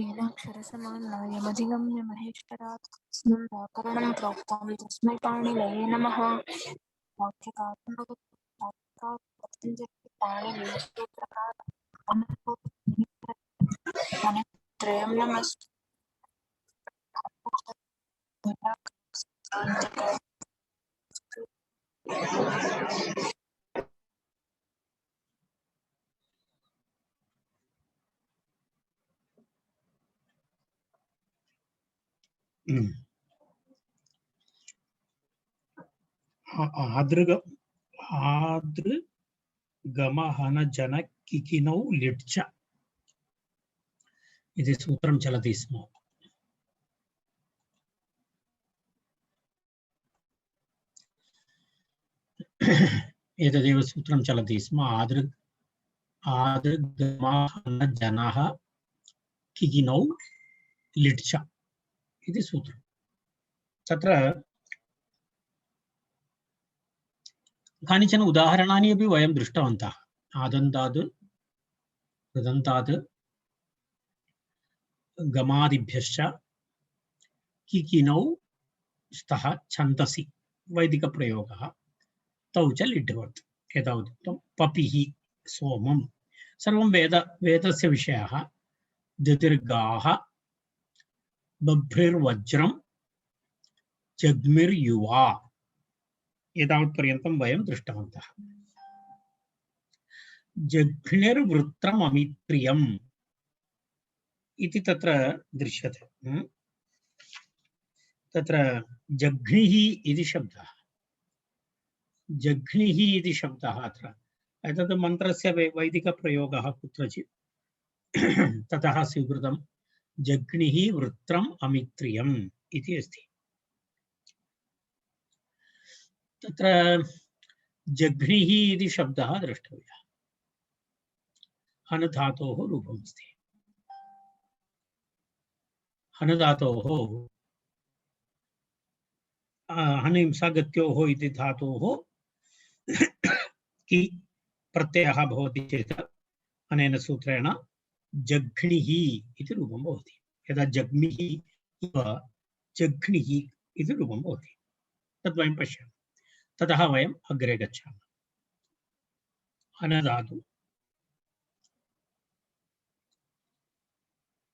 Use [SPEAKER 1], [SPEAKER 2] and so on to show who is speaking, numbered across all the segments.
[SPEAKER 1] येनाक्षरसमाम्नायमधिगम्य महेश्वरात् स्मराकरणं प्रोक्तं तस्मै पाणिनये नमः। त्रयं नमस्ते।
[SPEAKER 2] आदृगमहनजन किकिनौ लिट्च इति सूत्रं चलति स्म। एतदेव सूत्रं चलति स्म। आदृगमहनजनः किकिनौ लिट्च इति सूत्रं। तत्र कानिचन उदाहरणानि अपि वयं दृष्टवन्तः। आदन्ताद् कृदन्ताद् गमादिभ्यश्च किकिनौ स्तः छन्दसि वैदिकप्रयोगः तौ च लिड्वत्। यथा उक्तं पपिः सोमं सर्वं वेदस्य विषयः। दीर्घाः बभ्रिर्वज्रं जग्मिर्युवा एतावत्पर्यन्तं वयं दृष्टवन्तः। जघ्निर्वृत्रम् अमित्रियम् इति तत्र दृश्यते। तत्र जघ्निः इति शब्दः, जघ्निः इति शब्दः अत्र एतत् मन्त्रस्य वैदिकप्रयोगः कुत्रचित् ततः स्वीकृतं। जघ्निः वृत्रम् अमित्रियम् इति अस्ति। तत्र जघ्निः इति शब्दः द्रष्टव्यः। हन धातोः रूपमस्ति। हन धातोः हनिंसागत्योः इति धातोः कि प्रत्ययः भवति चेत् अनेन सूत्रेण जघ्निः इति रूपं भवति। यदा जग्मिः इव जघ्निः इति रूपं भवति। तद् वयं पश्यामः। ततः वयम् अग्रे गच्छामः। हनधातु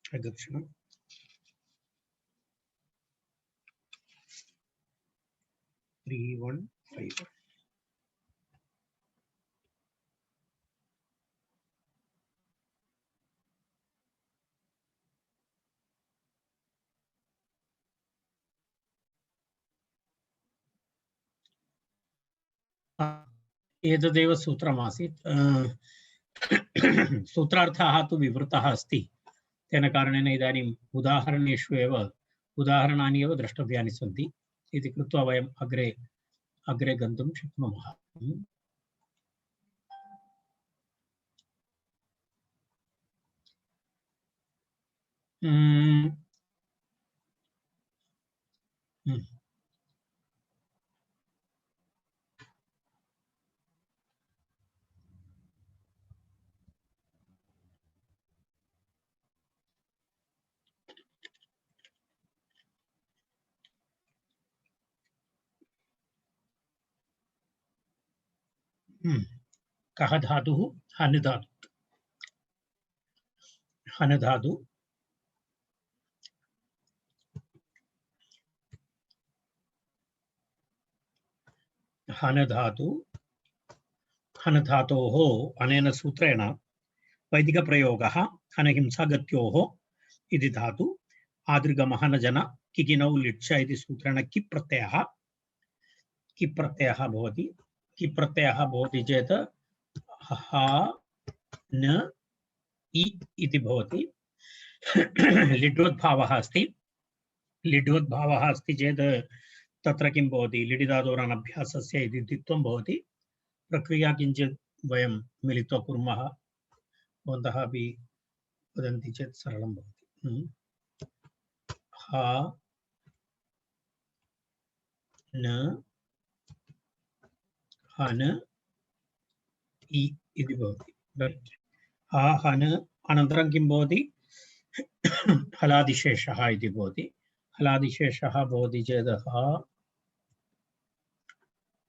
[SPEAKER 2] अगच्छामः। 3151 एतदेव सूत्रमासीत्। सूत्रार्थः तु विवृतः अस्ति। तेन कारणेन इदानीम् उदाहरणेषु एव उदाहरणानि एव द्रष्टव्यानि सन्ति इति कृत्वा वयम् अग्रे गन्तुं शक्नुमः। कः धातुः? हन धातु। हन धातु हन धातु हन धातोः अनेन सूत्रेण वैदिकप्रयोगः हनहिंसागत्योः इति धातु आदृगमहनजन किकिनौ लिट्च इति सूत्रेण किप्रत्ययः भवति। किप्रत्ययः भवति चेत् ह न इ इति भवति। लिड्वद्भावः अस्ति। लिड्वद्भावः अस्ति चेत् तत्र किं भवति? लिडिधातोरनभ्यासस्य इति द्वित्वं भवति। प्रक्रिया किञ्चित् वयं मिलित्वा कुर्मः। भवन्तः अपि वदन्ति चेत् सरलं भवति। ह न हन इ इति भवति। ह हन अनन्तरं किं भवति? हलादिशेषः इति भवति। हलादिशेषः भवति चेत्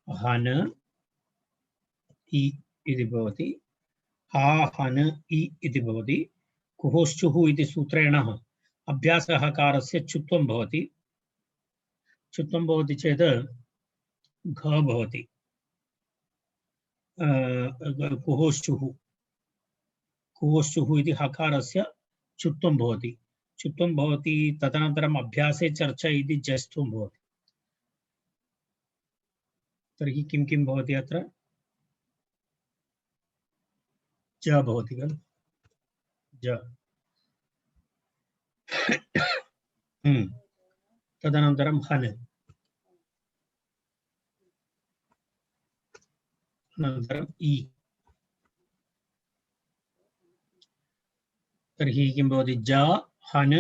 [SPEAKER 2] हन इ इति भवति। हा हन इ इति भवति। कुहोश्चुः इति सूत्रेण अभ्यासहकारस्य चुत्वं भवति। चुत्वं भवति चेत् घ भवति। कुहोश्चुः कुहोश्चुः इति हकारस्य चुत्वं भवति। चुत्वं भवति तदनन्तरम् अभ्यासे चर्चा इति जस्त्वं भवति। तर्हि किं किं भवति अत्र? ज भवति खलु, ज। तदनन्तरं हन, अनन्तरम् इ। तर्हि किं भवति? ज हन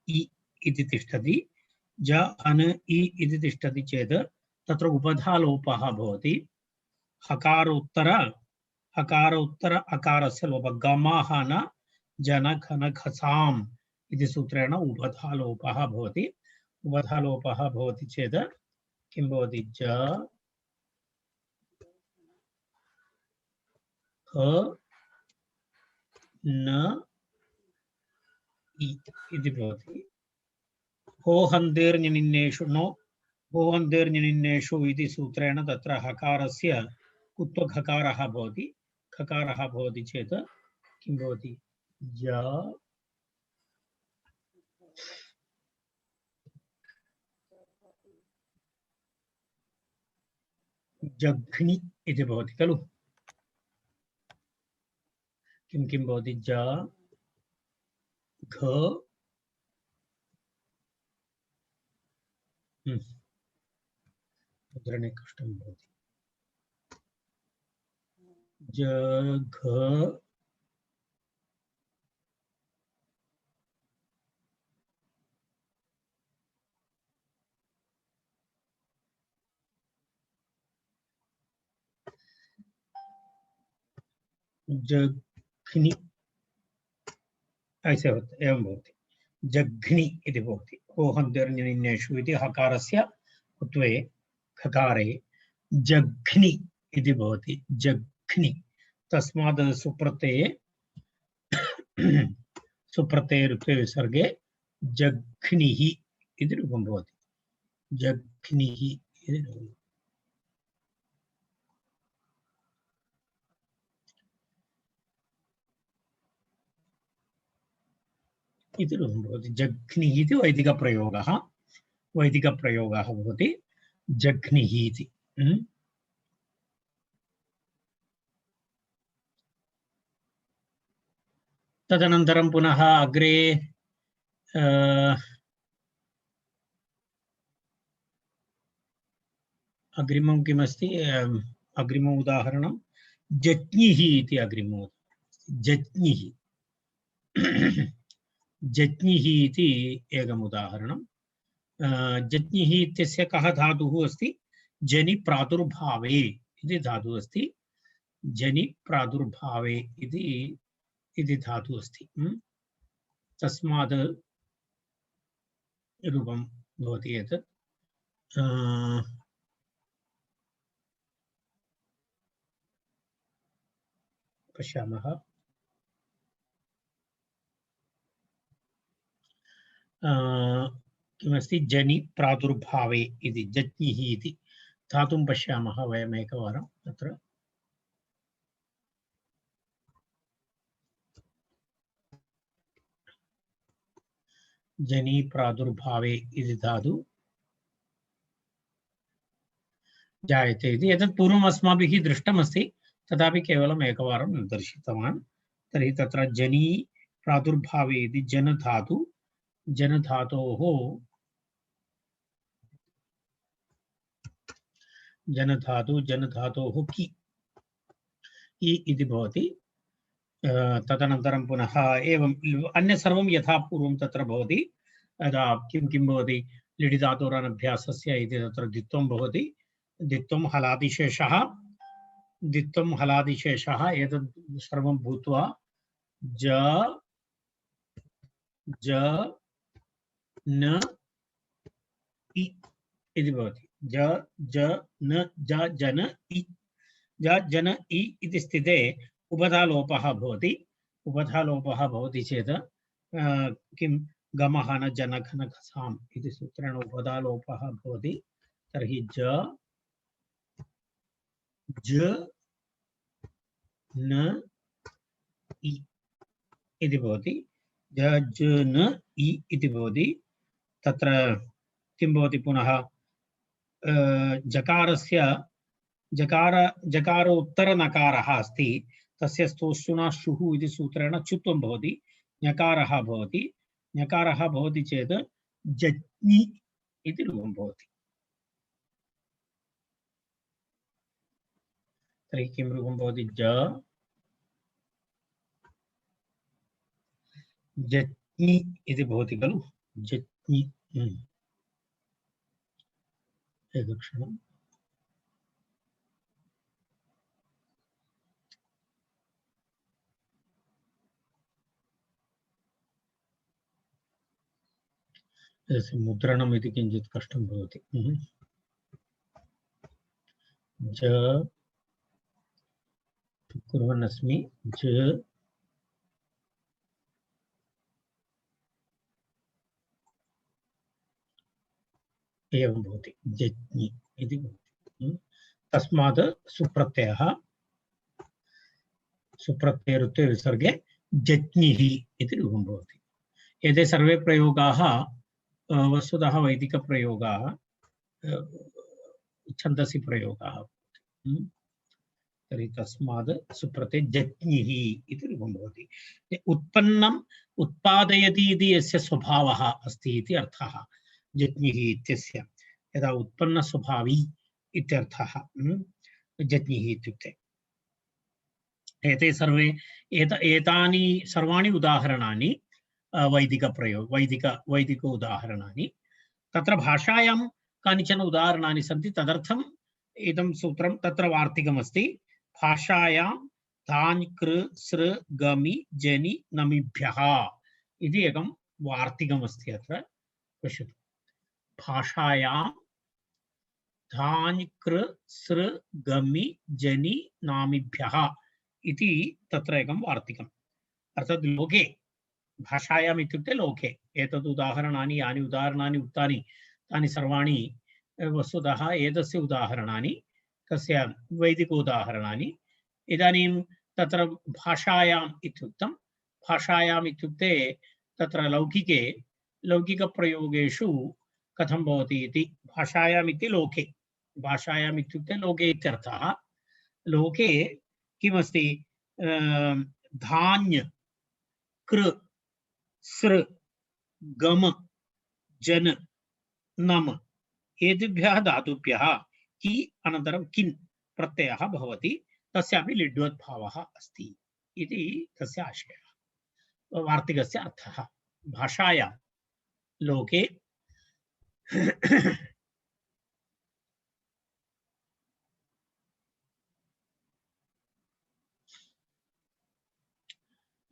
[SPEAKER 2] इ इति तिष्ठति। ज हन इ इति तिष्ठति चेत् तत्र उपधालोपः भवति। हकारोत्तर अकारस्य लोपः। गमहन जन घन घसाम् इति सूत्रेण उपधालोपः भवति। उपधालोपः भवति चेत् किं भवति? ज ह न इति भवति। होहन्देर्निन्नेषु नो होहन्देर्निन्नेषु इति सूत्रेण तत्र हकारस्य कुत्वखकारः भवति। खकारः भवति चेत् किं भवति? य जघ्नि इति भवति खलु। किं किं भवति? ज घ मुद्रणे कष्टं भवति। ज घ जघ्नि ऐसे होता एवं भवति। जघ्नि इति भवति। होहन्देर्निन्नेषु इति हकारस्य कुत्वे खकारे जघ्नि इति भवति। जघ्नि तस्मात् सुप्रत्यये सुप्रत्यये ऋत्वे विसर्गे जघ्निः इति रूपं भवति। जघ्निः इति रूपम्। इति रूपं भवति। जघ्निः इति वैदिकप्रयोगः भवति। जघ्निः इति। तदनन्तरं पुनः अग्रे अग्रिमं किमस्ति? अग्रिमम् उदाहरणं जज्ञिः इति अग्रिमम्। जज्ञिः जज्ञिः इति एकम् उदाहरणं। जज्ञिः इत्यस्य कः धातुः अस्ति? जनि प्रादुर्भावे इति धातुः अस्ति। जनि प्रादुर्भावे इति धातुः अस्ति। तस्मात् रूपं भवति एतत्। पश्यामः। किमस्ति? जनि प्रादुर्भावे इति जज्ञिः इति धातुं पश्यामः वयम् एकवारं। तत्र जनि प्रादुर्भावे इति धातु जायते इति। एतत् पूर्वम् अस्माभिः दृष्टमस्ति, तथापि केवलम् एकवारं दर्शितवान्। तर्हि तत्र जनि प्रादुर्भावे इति जनधातु, जनधातोः कि इति भवति। तदनन्तरं पुनः एवम् अन्य सर्वं यथा पूर्वं तत्र भवति। किं किं भवति? लिडि धातोरनभ्यासस्य इति तत्र द्वित्वं भवति। द्वित्वं हलादिशेषः एतत् सर्वं भूत्वा ज ज न इ इति भवति। ज न ज जन इ ज जन इ इति स्थिते उपधालोपः भवति। उपधालोपः भवति चेत् किं गमः न जनः न खसाम् इति सूत्रेण उपधालोपः भवति। तर्हि ज न इ इति भवति। ज न इ इति भवति। तत्र किं भवति पुनः जकारस्य जकार उत्तरनकारः अस्ति, तस्य स्तोष्णुना शुः इति सूत्रेण चुत्वं भवति। ञकारः भवति। ञकारः भवति चेत् जज्ञि इति रूपं भवति। तर्हि किं रूपं भवति? जज्ञि इति भवति खलु। जज्ञि। एकक्षणम्। मुद्रणम् इति किञ्चित् कष्टं भवति। ज कुर्वन्नस्मि। ज एवं भवति। जज्ञि इति भवति। तस्मात् सुप्रत्ययः सुप्रत्ययरुत्वे विसर्गे जज्ञिः इति रूपं भवति। एते सर्वे प्रयोगाः वस्तुतः वैदिकप्रयोगाः, छन्दसि प्रयोगाः। तर्हि तस्मात् सुप्रत्यय जज्ञिः इति रूपं भवति। उत्पन्नम् उत्पादयति इति यस्य स्वभावः अस्ति इति अर्थः जज्ञिः इत्यस्य। यदा उत्पन्नस्वभावी इत्यर्थः जज्ञिः इत्युक्ते। एते सर्वे एतानि सर्वाणि उदाहरणानि वैदिक उदाहरणानि। तत्र भाषायां कानिचन उदाहरणानि सन्ति, तदर्थम् इदं सूत्रं तत्र वार्तिकमस्ति। भाषायां धान् कृ सृ गमि जनि नमिभ्यः इति एकं वार्तिकमस्ति। अत्र पश्यतु। भाषायां धान् कृ सृ गमि जनि नामिभ्यः इति तत्र एकं वार्तिकम्। अर्थात् लोके, भाषायाम् इत्युक्ते लोके एतद् उदाहरणानि यानि उदाहरणानि उक्तानि तानि सर्वाणि वस्तुतः एतस्य उदाहरणानि, कस्य वैदिक उदाहरणानि। इदानीं तत्र भाषायाम् इत्युक्तं। भाषायाम् इत्युक्ते तत्र लौकिकप्रयोगेषु कथं भवति इति। भाषायाम् इति लोके, भाषायाम् इत्युक्ते लोके इत्यर्थः। लोके किमस्ति? धान्य कृ सृ गम जन नम एतेभ्यः धातुभ्यः कि अनन्तरं किन् प्रत्ययः भवति। तस्यापि लिड्वत् भावः अस्ति इति तस्य आशयः, वार्तिकस्य अर्थः। भाषायां लोके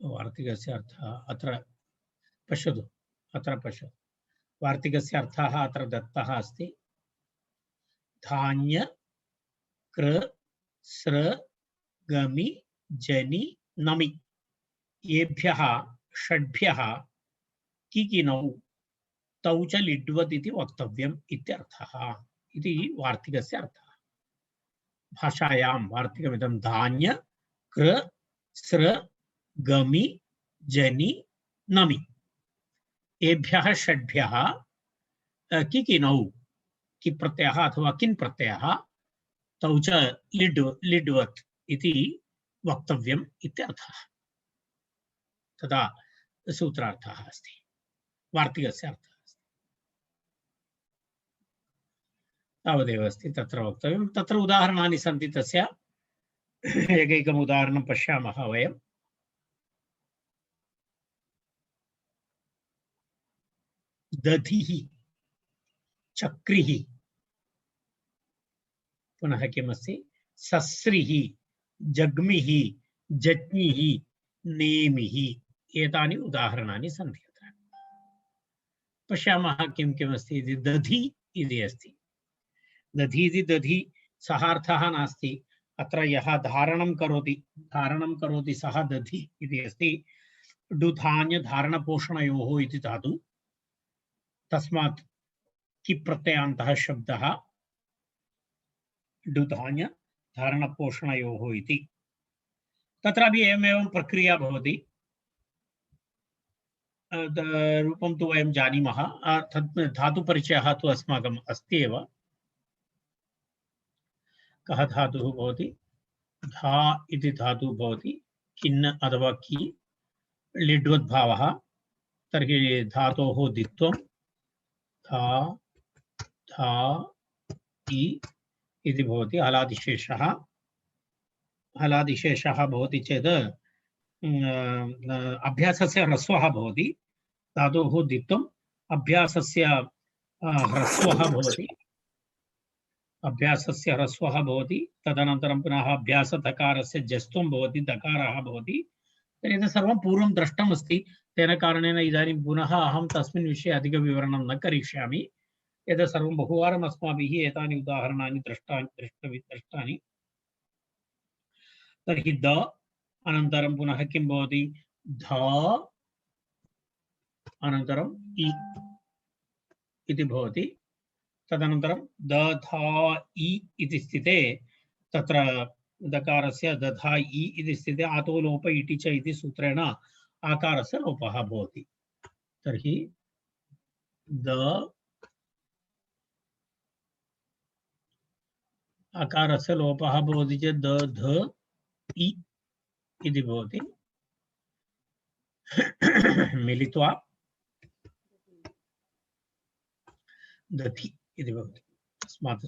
[SPEAKER 2] वार्तिकस्य अर्थः अत्र पश्यतु। अत्र पश्यतु, वार्तिकस्य अर्थः अत्र दत्तः अस्ति। धान्य कृ सृ गमि जनि नमि येभ्यः षड्भ्यः किकिनौ तौ च लिड्वत् इति वक्तव्यम् इत्यर्थः इति वार्तिकस्य अर्थः। भाषायां वार्तिकमिदं धान्य कृ सृ गमि जनि नमि एभ्यः षड्भ्यः किकिनौ कि प्रत्ययः अथवा किन् प्रत्ययः तौ च लिड्वत् इति वक्तव्यम् इत्यर्थः। तदा सूत्रार्थः अस्ति, वार्तिकस्य अर्थः अस्ति। तावदेव अस्ति तत्र वक्तव्यं। तत्र उदाहरणानि सन्ति, तस्य एकैकम् उदाहरणं पश्यामः वयम्। दधिः चक्रिः, पुनः किमस्ति? सस्रिः जग्मिः जज्ञिः नेमिः। एतानि उदाहरणानि सन्ति अत्र। पश्यामः किं किमस्ति इति। दधि इति अस्ति। दधि इति दधि सः अर्थः नास्ति। अत्र यः धारणं करोति सः दधि इति अस्ति। डुधान्य धारणपोषणयोः इति धातु। तस्मात् कि प्रत्ययान्तः शब्दः डुधान्य धारणपोषणयोः इति। तत्रापि एवमेवं प्रक्रिया भवति। रूपं तु वयं जानीमः। तत् धातुपरिचयः तु अस्माकम् अस्ति एव। कः धातुः भवति? धा इति धातुः भवति। किन् अथवा कि लिड्वद्भावः। तर्हि धातोः द्वित्वं धा धा इ इति भवति। हलादिशेषः भवति चेत् अभ्यासस्य ह्रस्वः भवति। धातोः द्वित्वम् अभ्यासस्य ह्रस्वः भवति। तदनन्तरं पुनः अभ्यासधकारस्य जस्त्वं भवति, दकारः भवति। तर्हि एतत् सर्वं पूर्वं दृष्टमस्ति। तेन कारणेन इदानीं पुनः अहं तस्मिन् विषये अधिकविवरणं न करिष्यामि। एतत् सर्वं बहुवारम् अस्माभिः एतानि उदाहरणानि दृष्टानि। तर्हि द अनन्तरं पुनः किं भवति? ध अनन्तरं इ इति भवति। तदनन्तरं द धा इ इति स्थिते तत्र दकारस्य दधा इ इति स्थिते आतो लोप इति च इति सूत्रेण आकारस्य लोपः भवति। तर्हि द आकारस्य लोपः भवति चेत् द ध इ इति भवति। मिलित्वा दधि इति भवति। तस्मात्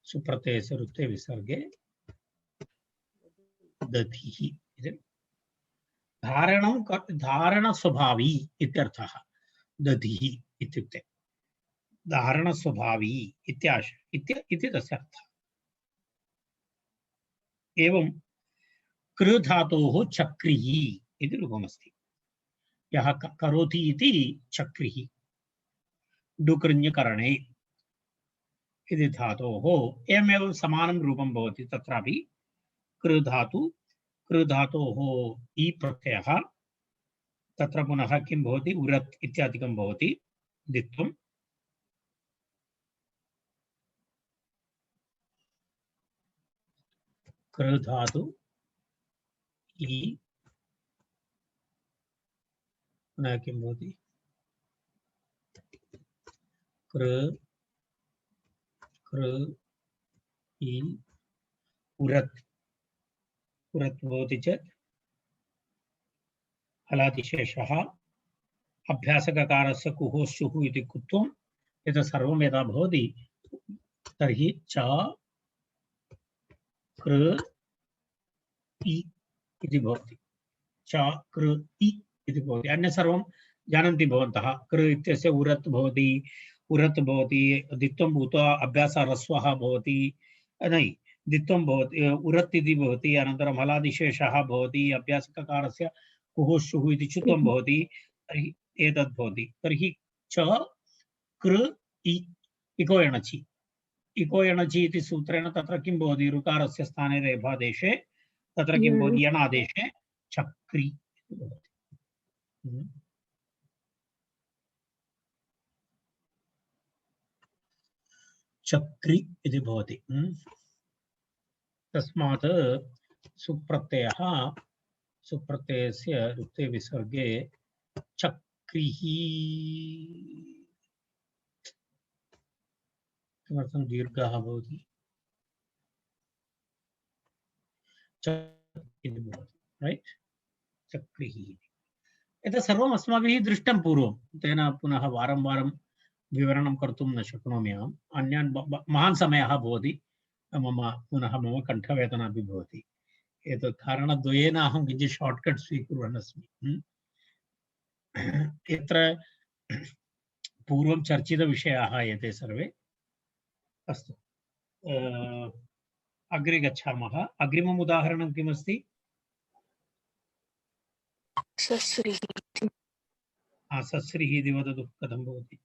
[SPEAKER 2] सुप्रत्ययस्य रुत्वे विसर्गे दधिः इति। धारणस्वभावी इत्यर्थः दधिः इत्युक्ते। धारणस्वभावी इति तस्य अर्थः। एवं कृ धातोः चक्रिः इति रूपमस्ति। यः करोति इति चक्रिः। डुकृञ्जकरणे इति धातोः एवमेव समानं रूपं भवति। तत्रापि कृ धातोः इ प्रत्ययः। तत्र पुनः किं भवति? उरत् इत्यादिकं भवति। द्वित्वं कृ धातु इ पुनः किं भवति? कृ इ उरत् भवति चेत् हलादिशेषः अभ्यासककारस्य कुः शुः इति कुत्वम् एतत् सर्वं यदा भवति तर्हि च कृ इ इति भवति। च कृ इ इति भवति। अन्य सर्वं जानन्ति भवन्तः। कृ इत्यस्य उरत् भवति, द्वित्वं भूत्वा अभ्यासह्रस्वः भवति। नै, द्वित्वं भवति, उरत् इति भवति। अनन्तरं हलादिशेषः भवति, अभ्यासककारस्य कुः शुः इति चुत्वं भवति। तर्हि एतद् भवति। तर्हि च कृ इ इको एणचि इति सूत्रेण तत्र किं भवति? ऋकारस्य स्थाने रेफादेशे तत्र किं भवति? यणादेशे चक्रि इति भवति। चक्रि इति भवति। तस्मात् सुप्रत्ययस्य रुक्ते विसर्गे चक्रिः। किमर्थं दीर्घः भवति? इति भवति, रैट्? चक्रिः। एतत् सर्वम् अस्माभिः दृष्टं पूर्वं। तेन पुनः वारं वारं विवरणं कर्तुं न शक्नोमि अहम्। अन्यान् महान् समयः भवति। मम कण्ठवेदना अपि भवति। एतत् कारणद्वयेन अहं किञ्चित् शार्ट्कट् स्वीकुर्वन् अस्मि। यत्र पूर्वं चर्चितविषयाः एते सर्वे। अस्तु, अग्रे गच्छामः। अग्रिमम् उदाहरणं किमस्ति?
[SPEAKER 1] सस्रिः
[SPEAKER 2] सस्रिः इति वदतु कथं भवति?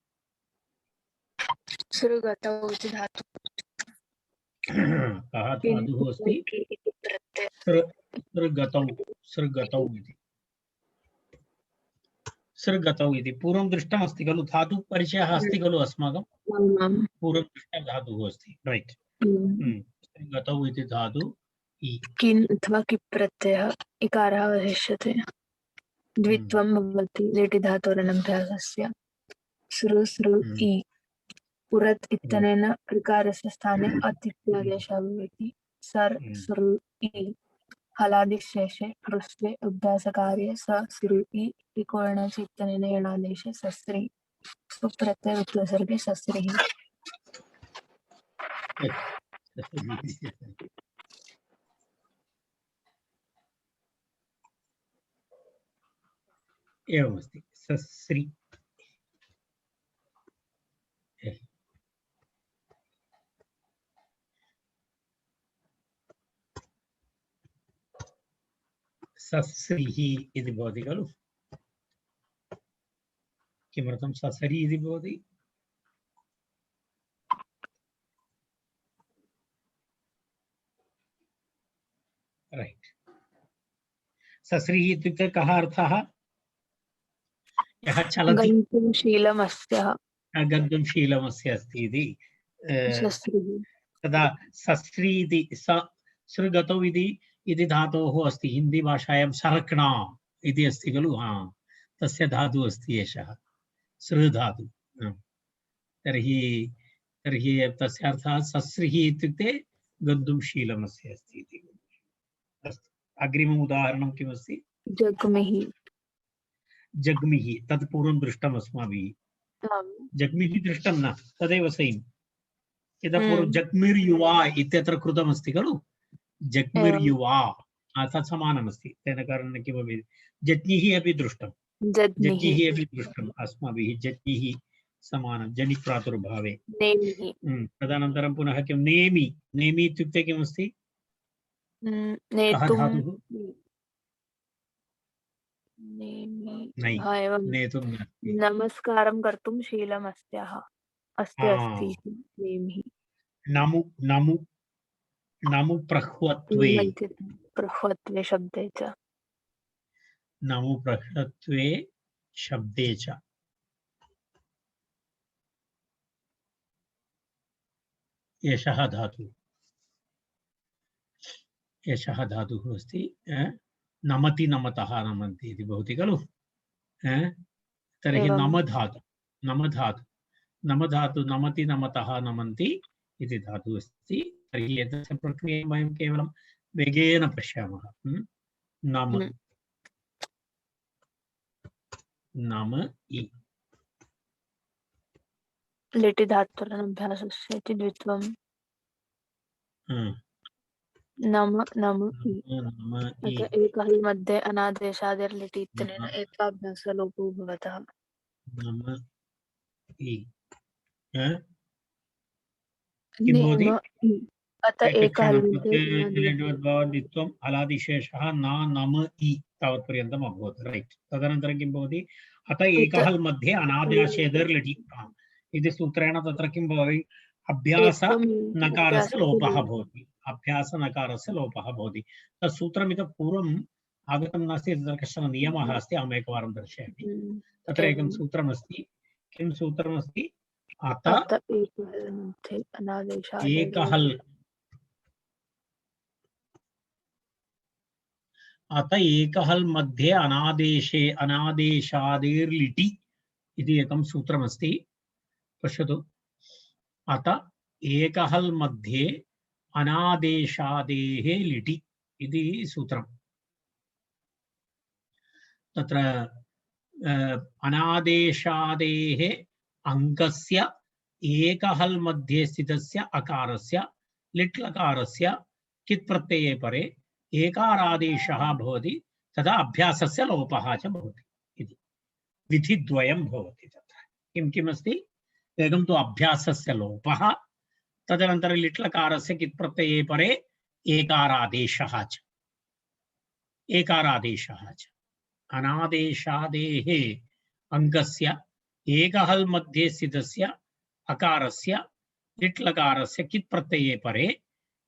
[SPEAKER 1] सृगतौ इति धातु
[SPEAKER 2] कः धातुः अस्ति?
[SPEAKER 1] इति प्रत्यय
[SPEAKER 2] सृगतौ सृगतौ इति सृगतौ इति पूर्वं दृष्टमस्ति खलु, धातुः परिचयः अस्ति खलु अस्माकं पूर्वं दृष्टं धातुः अस्ति, रैट्। सृगतौ इति धातु इ
[SPEAKER 1] किन् अथवा कि प्रत्ययः इकारः अवशिष्यते द्वित्वं भवति लिटि धातोरनभ्यासस्य सृ सृ इ पुरत् इत्यनेन ऋकारस्य स्थाने अतित्यादेशः भवति सर् सृ इ हलादिशेषे ह्रस्वे अभ्यासकार्ये स सृ इ इकोणच इत्यनेन यणादेशे सस्रि सुप्रत्यय उपसर्गे सस्रिः
[SPEAKER 2] एवमस्ति सस्रि सस्रिः इति भवति खलु। किमर्थं ससरि इति भवति? रैट्। सस्रिः इत्युक्ते कः अर्थः? यः चलति
[SPEAKER 1] गन्तुं शीलमस्यः
[SPEAKER 2] गन्तुं शीलमस्य अस्ति इति
[SPEAKER 1] सस्रिः
[SPEAKER 2] तदा सस्रि इति सृगतौ इति धातोः अस्ति हिंदी भाषायां सरकणा इति अस्ति खलु। तस्य धातुः अस्ति एषः सृ धातु। तर्हि तस्य अर्थः सस्रिः इत्युक्ते गन्तुं शीलमस्य अस्ति इति। अस्तु, अग्रिमम् उदाहरणं किमस्ति?
[SPEAKER 1] जग्मिः
[SPEAKER 2] जग्मिः तत् पूर्वं दृष्टम् अस्माभिः। जग्मिः दृष्टं न, तदेव सैन्। इतः पूर्वं जग्मिर्युवा इत्यत्र कृतमस्ति खलु। जग्मिर्युवा तत् समानमस्ति, तेन कारणेन किमपि जज्ञिः अपि दृष्टं, जज्ञिः अपि दृष्टम् अस्माभिः। जज्ञिः समानं जनि प्रादुर्भावे। तदनन्तरं पुनः किं नेमि? नेमि इत्युक्ते किमस्ति? कः धातुः? नेतुं नास्ति।
[SPEAKER 1] नमस्कारं कर्तुं शीलमस्याः अस्ति नेमिः।
[SPEAKER 2] नमु नमु नमु प्रह्वत्वे
[SPEAKER 1] प्रह्वत्वे शब्दे च
[SPEAKER 2] नमु प्रह्वत्वे शब्दे च एषः धातुः अस्ति। नमति नमतः नमन्ति इति भवति खलु। तर्हि नमधातु नमति नमतः नमन्ति इति धातुः अस्ति। तर्हि एतस्य प्रक्रियां वयं केवलं वेगेन पश्यामः। नम नम इ
[SPEAKER 1] लिटि धातोरनभ्यासस्य इति द्वित्वं नम नम इ एकः मध्ये अनादेशादिर्लिटि इत्यनेन एकाभ्यासलोपो भवतः। नम इ
[SPEAKER 2] किं भवति? द्वित्वं हलादिशेषः न नम इ तावत्पर्यन्तम् अभवत्, रैट्। तदनन्तरं किं भवति? अत एकः मध्ये अनादेशेदर्लिटि इति सूत्रेण तत्र किं भवति? अभ्यासनकारस्य लोपः भवति। अभ्यासनकारस्य लोपः भवति। तत् सूत्रमितः पूर्वम् आगतं नास्ति, तत्र कश्चन नियमः अस्ति, अहम् एकवारं दर्शयामि। तत्र एकं सूत्रमस्ति। किं सूत्रमस्ति? अत एकहल् मध्ये अनादेशादेर्लिटि इति एकं सूत्रमस्ति। पश्यतु, अत एकहल् मध्ये अनादेशादेः लिटि इति सूत्रम्। तत्र अनादेशादेः अङ्गस्य एकहल् मध्ये स्थितस्य अकारस्य लिट् लकारस्य कित् प्रत्यये परे एकारादेशः भवति, तदा अभ्यासस्य लोपः च भवति इति विधिद्वयं भवति। तत्र किं किमस्ति? एकं तु अभ्यासस्य लोपः, तदनन्तरं लिट् लकारस्य कित् प्रत्यये परे एकारादेशः च। अनादेशादेः अङ्गस्य एकहल् मध्ये स्थितस्य अकारस्य लिट् लकारस्य कित् प्रत्यये परे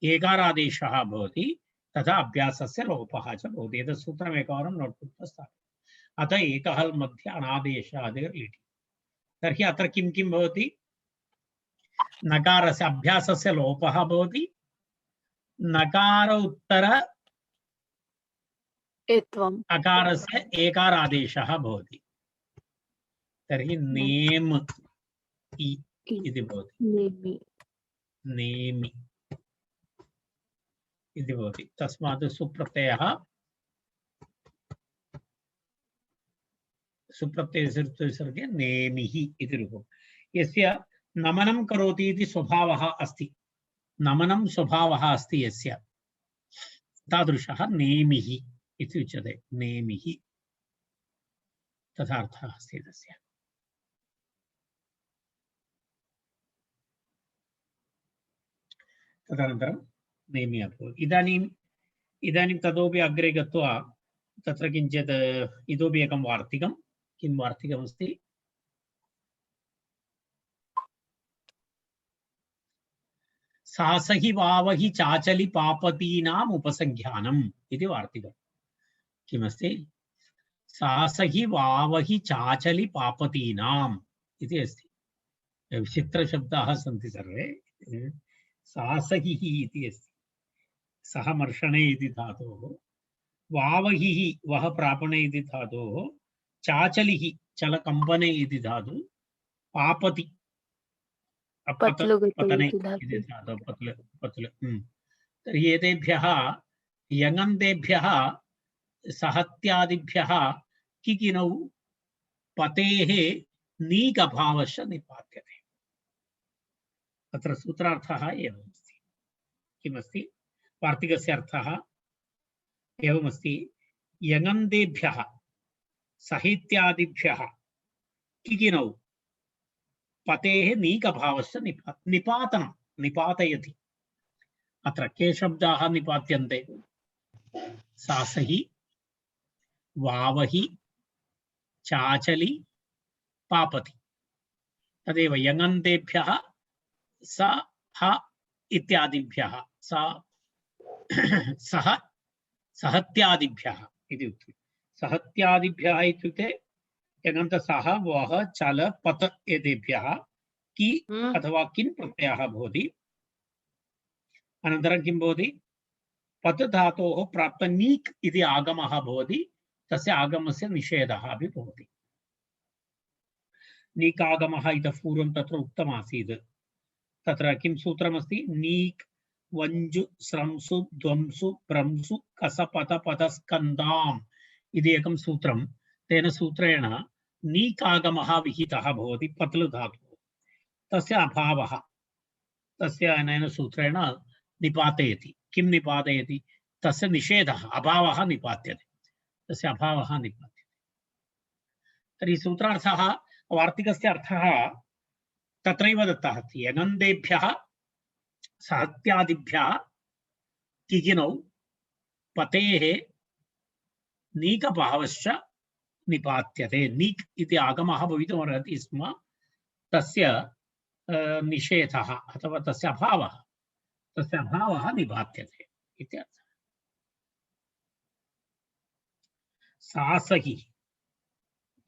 [SPEAKER 2] एकारादेशः भवति तथा अभ्यासस्य लोपः च भवति। एतत् सूत्रम् एकवारं नोट् कृत्वा स्थापयतु। अतः एकहल् मध्ये अनादेशादेर् लिटि। तर्हि अत्र किं किं भवति? नकारस्य अभ्यासस्य लोपः भवति, नकार उत्तर
[SPEAKER 1] एत्वम्
[SPEAKER 2] अकारस्य एकारादेशः भवति। तर्हि नेम इति भवति,
[SPEAKER 1] नेमि
[SPEAKER 2] नेमि इति भवति। तस्मात् सुप्रत्ययस्य नेमिः इति रूपम्। यस्य नमनं करोति इति स्वभावः अस्ति, नमनं स्वभावः अस्ति यस्य, तादृशः नेमिः इति उच्यते। नेमिः तथा अर्थः अस्ति तस्य। तदनन्तरं नेमि अभवत्। इदानीं ततोपि अग्रे गत्वा तत्र किञ्चित् इतोपि एकं वार्तिकं, किं वार्तिकमस्ति? सासहि वावहि चाचलि पापतीनाम् उपसंख्यानम् इति वार्तिकं। किमस्ति? सासहि वावहि चाचलि पापतीनाम् इति अस्ति। विचित्रशब्दाः सन्ति सर्वे। सासहिः इति अस्ति, सः मर्षणे इति धातोः, वावहिः वः प्रापणे इति धातोः, चाचलिः चलकम्पने इति धातु, पापति पतने इति धातु, पत्ल। तर्हि एतेभ्यः यङन्तेभ्यः सहत्यादिभ्यः किकिनौ पतेः नीक् अभावश्च निपात्यते। अत्र सूत्रार्थः एवमस्ति। किमस्ति? वार्तिकस्य अर्थः एवमस्ति। यङन्तेभ्यः साहित्यादिभ्यः किकिनौ पतेः नीक् अभावश्च निपातनं निपातयति। अत्र के शब्दाः निपात्यन्ते? सासहि वावहि चाचलि पापति। तदेव यङन्तेभ्यः स ह इत्यादिभ्यः सह सहत्यादिभ्यः इति उच्यते। सहत्यादिभ्यः इत्युक्ते यङन्त सह वह चल पत एतेभ्यः कि अथवा किन् प्रत्ययः भवति। अनन्तरं किं भवति? पत धातोः प्राप्त नीक् इति आगमः भवति, तस्य आगमस्य निषेधः अपि भवति। नीक् आगमः इतः पूर्वं तत्र उक्तमासीत्। तत्र किं सूत्रमस्ति? नीक् वञ्जु स्रंसु ध्वंसु भ्रंसु कसपत पदस्कन्दाम् इति एकं सूत्रं। तेन सूत्रेण नीक् आगमः विहितः भवति पत्ल धातुः, तस्य अभावः तस्य अनेन सूत्रेण निपातयति। किं निपातयति? तस्य निषेधः, अभावः निपात्यते, तस्य अभावः निपात्यते। तर्हि सूत्रार्थः, वार्तिकस्य अर्थः तत्रैव दत्तः अस्ति। यङन्तेभ्यः सहत्यादिभ्यः किकिनौ पतेः नीकभावश्च निपात्यते। नीक् इति आगमः भवितुमर्हति स्म, तस्य निषेधः अथवा तस्य अभावः निपात्यते इति अर्थः। सासहि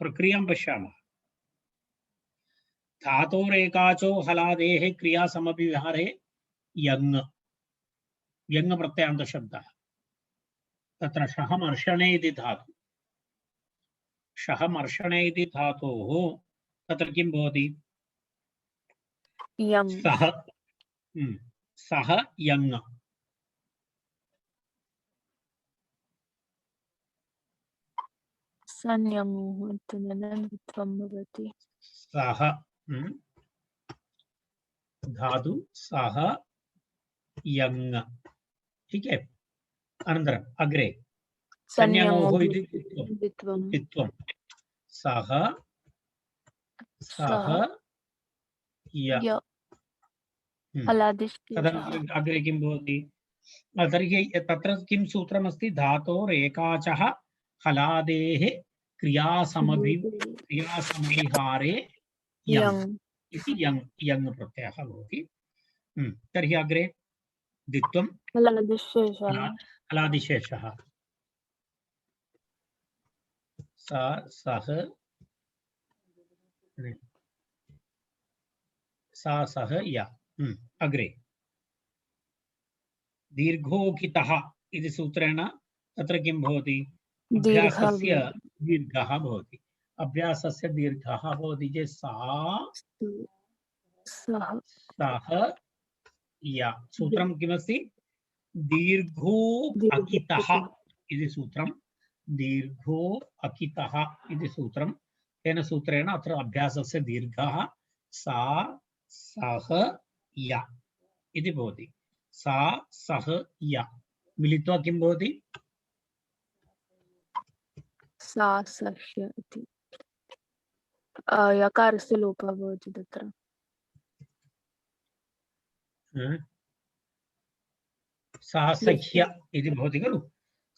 [SPEAKER 2] प्रक्रियां पश्यामः। धातोरेकाचो हलादेः क्रिया समभिव्याहारे यङ यङ प्रत्ययान्त शब्दः। तत्र शः मर्षणे इति धातु, शः मर्षणे इति धातोः तत्र किं भवति? सः यङ।
[SPEAKER 1] संयमः तदनन्तरं भवति
[SPEAKER 2] सः धातु सः यङ। ठीक है। अनन्तरम् अग्रे संयमोः इति द्वित्वं। सः य। तदनन्तरम् अग्रे किं भवति? तर्हि तत्र किं सूत्रमस्ति? धातोरेकाचः हलादेः क्रियासमभिहारे यङ्
[SPEAKER 1] यङ्
[SPEAKER 2] इति यङ् प्रत्ययः भवति। तर्हि अग्रे द्वित्वं
[SPEAKER 1] हलादिशेषः
[SPEAKER 2] हलादिशेषः सा सः सा सः या। अग्रे दीर्घोकितः इति सूत्रेण तत्र किं भवति?
[SPEAKER 1] दीर्घः
[SPEAKER 2] अभ्यासस्य दीर्घः भवति। अभ्यासस्य दीर्घः भवति चेत् सा
[SPEAKER 1] सः
[SPEAKER 2] सः या। सूत्रं किमस्ति? दीर्घो अकितः इति सूत्रं। दीर्घो अकितः इति सूत्रं। तेन सूत्रेण अत्र अभ्यासस्य दीर्घः सा सः या इति भवति। सा सः या मिलित्वा किं भवति?
[SPEAKER 1] सा सह्य इति यकारस्य लोपः भवति तत्र।
[SPEAKER 2] सा सह्य इति भवति खलु।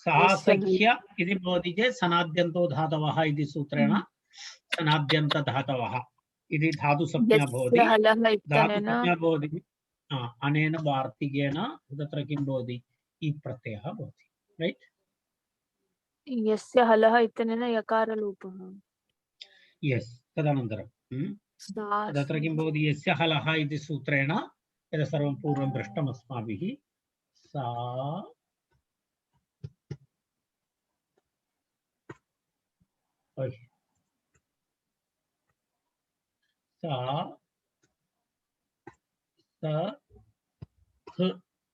[SPEAKER 2] सा सह्य इति भवति चेत् सनाद्यन्तो धातवः इति सूत्रेण सनाद्यन्तधातवः इति धातुसंज्ञा भवति। धातुसंज्ञा भवति अनेन वार्तिकेन तत्र किं भवति? इ प्रत्ययः भवति। रैट्?
[SPEAKER 1] यस्य हलः इत्यनेन यकारलोपः।
[SPEAKER 2] यस्। तदनन्तरं तत्र किं भवति? यस्य हलः इति सूत्रेण यत् सर्वं पूर्वं दृष्टम् अस्माभिः। सा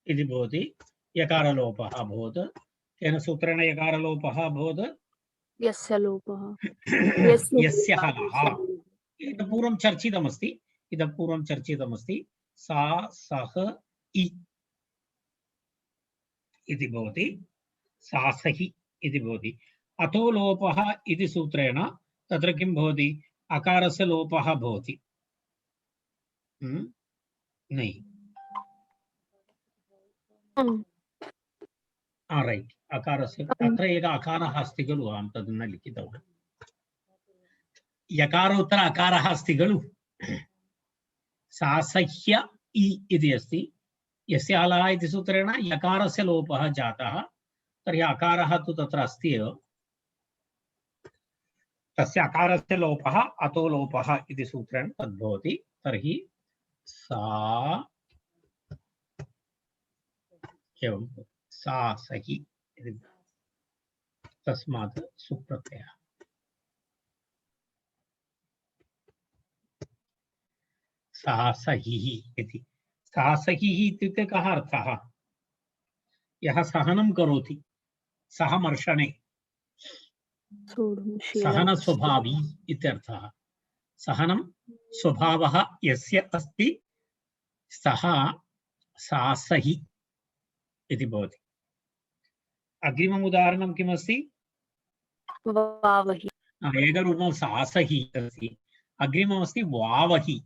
[SPEAKER 2] इति भवति। यकारलोपः अभवत्। तेन सूत्रेण यकारलोपः अभवत्।
[SPEAKER 1] यस्य लोपः
[SPEAKER 2] यस्य हलः इतः पूर्वं चर्चितमस्ति। इतः पूर्वं चर्चितमस्ति। सा सः इ इति भवति। सा सहि इति भवति। अतो लोपः इति सूत्रेण तत्र किं भवति? अकारस्य लोपः भवति। नै रैट्। अकारस्य अत्र एकः अकारः अस्ति खलु। अहं तद् न लिखितवान्। यकारोत्तर अकारः अस्ति खलु। सासह्य इ इति अस्ति। यस्य हलः इति सूत्रेण यकारस्य लोपः जातः। तर्हि अकारः तु तत्र अस्ति एव। तस्य अकारस्य लोपः अतो लोपः इति सूत्रेण तद्भवति। तर्हि सा एवं सा सहि इति। तस्मात् सुप्रत्ययः। सा सहिः इति। सा सहिः इत्युक्ते कः अर्थः? यः सहनं करोति, सः मर्षणे सहनस्वभावी इत्यर्थः। सहनं स्वभावः यस्य अस्ति सः सा सहि इति भवति। अग्रिमम् उदाहरणं किमस्ति?
[SPEAKER 1] वावहि।
[SPEAKER 2] एकरूपं सासहि अस्ति। अग्रिममस्ति वावहि।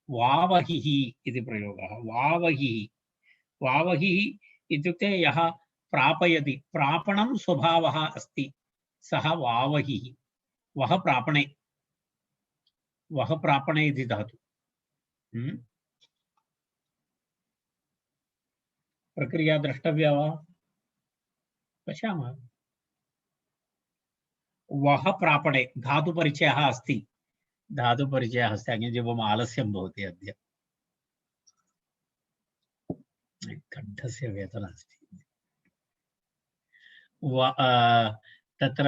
[SPEAKER 2] वावहिः इति प्रयोगः। वावहिः वावहिः इत्युक्ते यः प्रापयति, प्रापणं स्वभावः अस्ति सः वावहिः। वः प्रापणे। वः प्रापणे इति धातु। प्रक्रिया द्रष्टव्या वा? पश्यामः। वः प्रापणे धातुपरिचयः अस्ति। धातुपरिचयः अस्ति। अन्यथा मम आलस्यं भवति अद्य। कण्ठस्य वेदना अस्ति। तत्र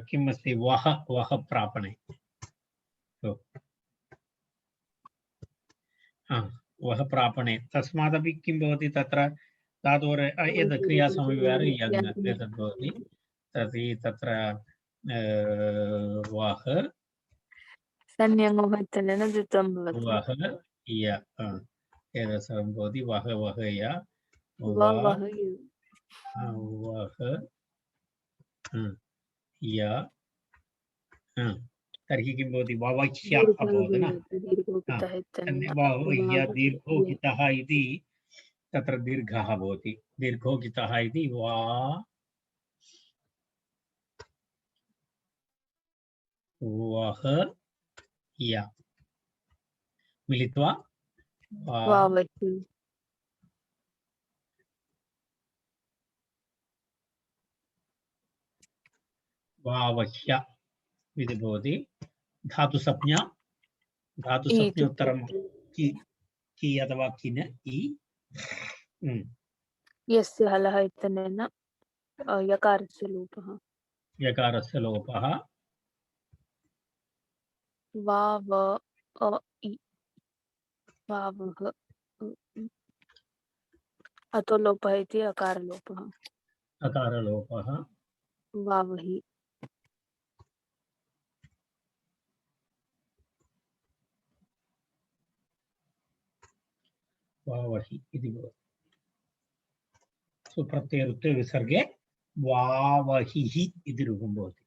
[SPEAKER 2] किम् अस्ति? वः वः प्रापणे। वः प्रापणे। तस्मादपि किं भवति तत्र धातोः यद् क्रियासमविहारे यङ् एतद् भवति। तर्हि तत्र वः
[SPEAKER 1] सन्यङ्गः इत्यनेन द्वित्वं भवति।
[SPEAKER 2] वः य एतत् सर्वं भवति। वः वः य
[SPEAKER 1] वः
[SPEAKER 2] य तर्हि किं भवति? ववह्य अभवत् न? दीर्घोकितः इति तत्र दीर्घः भवति। दीर्घोकितः इति वा वह या मिलित्वा
[SPEAKER 1] वावहि
[SPEAKER 2] वावह्य इति भवति। धातुसंज्ञा
[SPEAKER 1] ईति
[SPEAKER 2] धातुसंज्ञोत्तरं कि कि अथवा किन इ
[SPEAKER 1] यस्य हलः इत्यनेन यकारस्य लोपः।
[SPEAKER 2] यकारस्य लोपः
[SPEAKER 1] वाव अ इ वावः अतो लोपः इति अकारलोपः।
[SPEAKER 2] अकारलोपः
[SPEAKER 1] वावहि
[SPEAKER 2] वावहि इति भवति। सुप्रत्ययरुत्ते विसर्गे वावहिः इति रूपं भवति।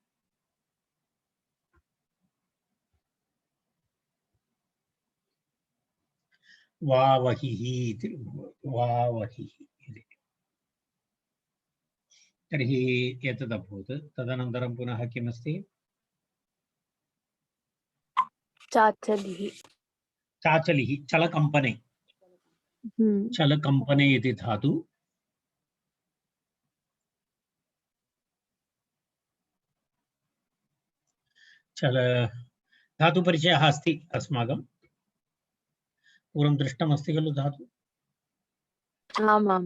[SPEAKER 2] वावहिः इति रूपं भवति। वावहिः इति। तर्हि एतद् अभूत्। तदनन्तरं पुनः किमस्ति?
[SPEAKER 1] चाचलिः
[SPEAKER 2] चाचलिः चलकम्पने। चलकम्पने इति धातु चल धातुपरिचयः अस्ति अस्माकं पूर्वं दृष्टमस्ति खलु धातु
[SPEAKER 1] आमां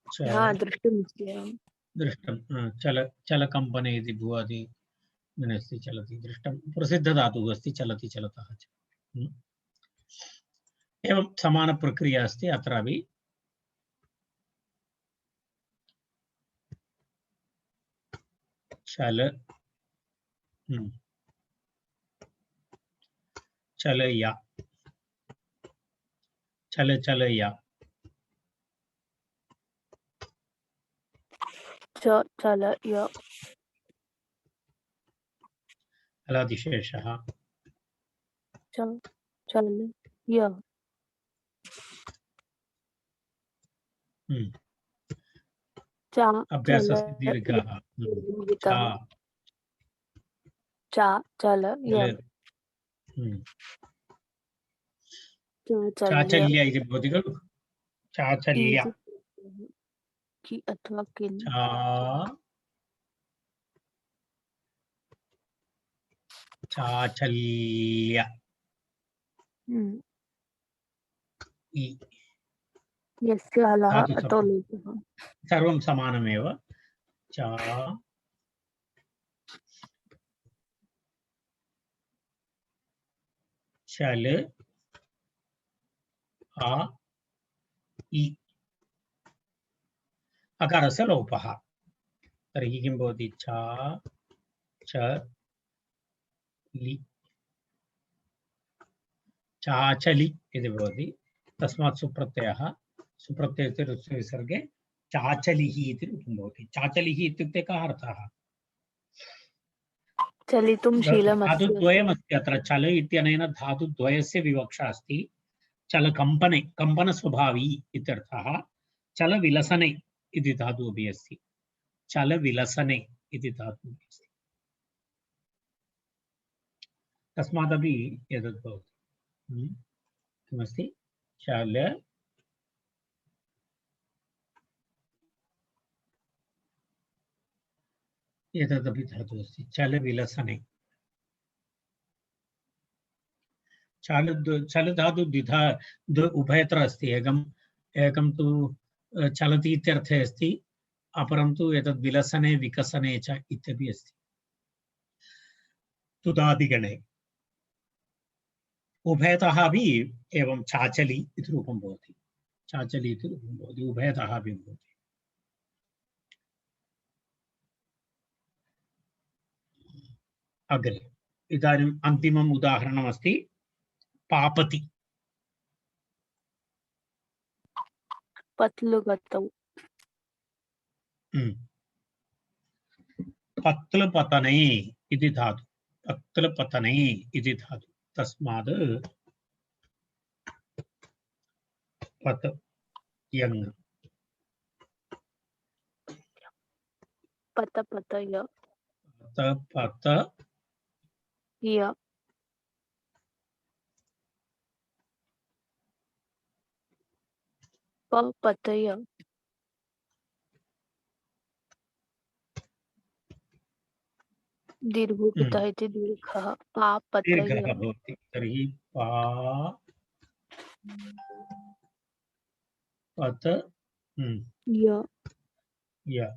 [SPEAKER 2] च
[SPEAKER 1] दृष्टमस्ति
[SPEAKER 2] दृष्टं चलकम्पने इति भुवादि अस्ति चलति दृष्टं प्रसिद्धधातुः अस्ति चलति चलतः च। एवं समानप्रक्रिया अस्ति अत्रापि। चल चलया चलया
[SPEAKER 1] चलय
[SPEAKER 2] हलादिशेषः
[SPEAKER 1] चलय
[SPEAKER 2] अभ्यासस्य दीर्घः चाचल्य इति भवति खलु चाचल्य
[SPEAKER 1] अथवा किल
[SPEAKER 2] चाचल्य
[SPEAKER 1] यस्य हलः अतो लोपः।
[SPEAKER 2] सर्वं समानमेव। चा चल आ इ अकारस्य लोपः। तर्हि किं भवति? चा च लि चाचलि इति भवति। तस्मात् सुप्रत्ययः सुप्रत्ययस्य विसर्गे चाचलिः इति रूपं भवति। चाचलिः इत्युक्ते कः अर्थः?
[SPEAKER 1] चलितुं शीलमस्ति।
[SPEAKER 2] धातुद्वयमस्ति अत्र। चल इत्यनेन धातुद्वयस्य विवक्षा अस्ति। चलकम्पने कम्पनस्वभावी इत्यर्थः। चलविलसने इति धातुः अपि अस्ति। चलविलसने इति धातुः अस्ति। तस्मादपि एतद् भवति। किमस्ति? चल एतदपि धातुः अस्ति। चलविलसने चल धातु द्विधा उभयत्र अस्ति। एकं तु चलति इत्यर्थे अस्ति, अपरं तु एतद् विलसने विकसने च इत्यपि अस्ति। तुदादिगणे उभयतः अपि एवं चाचलि इति रूपं भवति। चाचलि इति रूपं भवति। उभयतः अपि भवति। अग्रे इदानीम् अन्तिमम् उदाहरणमस्ति पापति।
[SPEAKER 1] पत्लुगतौ
[SPEAKER 2] पत्लपतने इति धातु। पत्लपतने इति धातु। तस्मात् पत् यङ्
[SPEAKER 1] पत पतय
[SPEAKER 2] पत
[SPEAKER 1] य पतय दीर्घोपितः इति दीर्घः पापतय
[SPEAKER 2] दीर्घः भवति तर्हि पा पत
[SPEAKER 1] य
[SPEAKER 2] य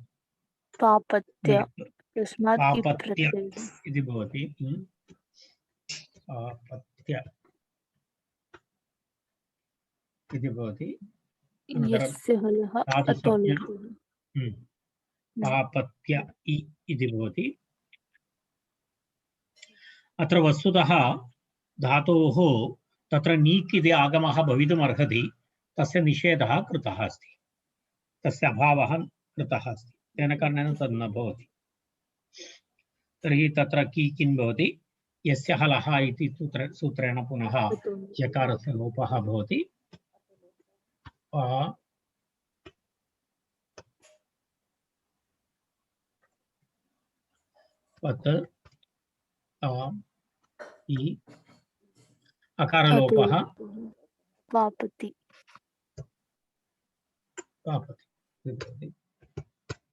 [SPEAKER 1] पापत्य
[SPEAKER 2] दीर्घ
[SPEAKER 1] तस्मात् इ
[SPEAKER 2] पापत्य
[SPEAKER 1] प्रत्ययः
[SPEAKER 2] इति भवति पापत्य इति भवति अनन्तरं
[SPEAKER 1] यस्य हलः अतो
[SPEAKER 2] धातुसंज्ञा
[SPEAKER 1] लोपः
[SPEAKER 2] पापत्य इति भवति अत्र वस्तुतः धातोः तत्र नीक् इति आगमः भवितुमर्हति तस्य निषेधः कृतः अस्ति तस्य अभावः कृतः अस्ति तेन कारणेन तद् न भवति तर्हि तत्र किं भवति यस्य हलः इति सूत्रेण पुनः यकारस्य लोपः भवति पत इ अकारलोपः
[SPEAKER 1] पापति
[SPEAKER 2] पापति